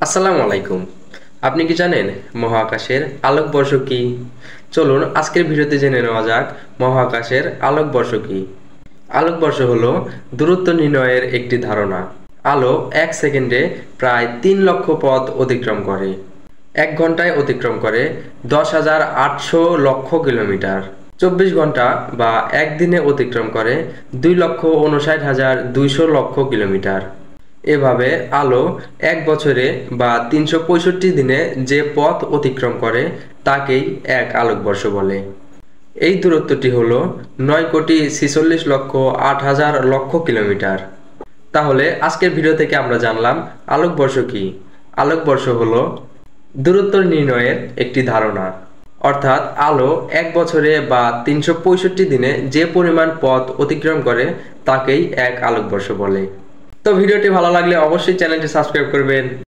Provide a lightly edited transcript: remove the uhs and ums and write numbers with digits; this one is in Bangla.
আসসালামু আলাইকুম। আপনি কি জানেন মহাকাশের আলোকবর্ষ কি? চলুন আজকের ভিডিওতে জেনে নেওয়া যাক মহাকাশের আলোকবর্ষ কি। আলোকবর্ষ হলো দূরত্ব নির্ণয়ের একটি ধারণা। আলো 1 সেকেন্ডে প্রায় 3 লক্ষ পথ অতিক্রম করে। 1 ঘন্টায় অতিক্রম করে 10,800 লক্ষ কিলোমিটার। 24 ঘন্টা বা একদিনে অতিক্রম করে 2,59,200 লক্ষ কিলোমিটার। এভাবে আলো 1 বছরে বা 365 দিনে যে পথ অতিক্রম করে তাকেই এক আলোকবর্ষ বলে। এই দূরত্বটি হল 9,46,08,000 লক্ষ কিলোমিটার। তাহলে আজকের ভিডিও থেকে আমরা জানলাম আলোকবর্ষ কি। আলোকবর্ষ হল দূরত্ব নির্ণয়ের একটি ধারণা, অর্থাৎ আলো 1 বছরে বা 365 দিনে যে পরিমাণ পথ অতিক্রম করে তাকেই এক আলোকবর্ষ বলে। তো ভিডিওটি ভালো লাগলে অবশ্যই চ্যানেলটি সাবস্ক্রাইব করবেন।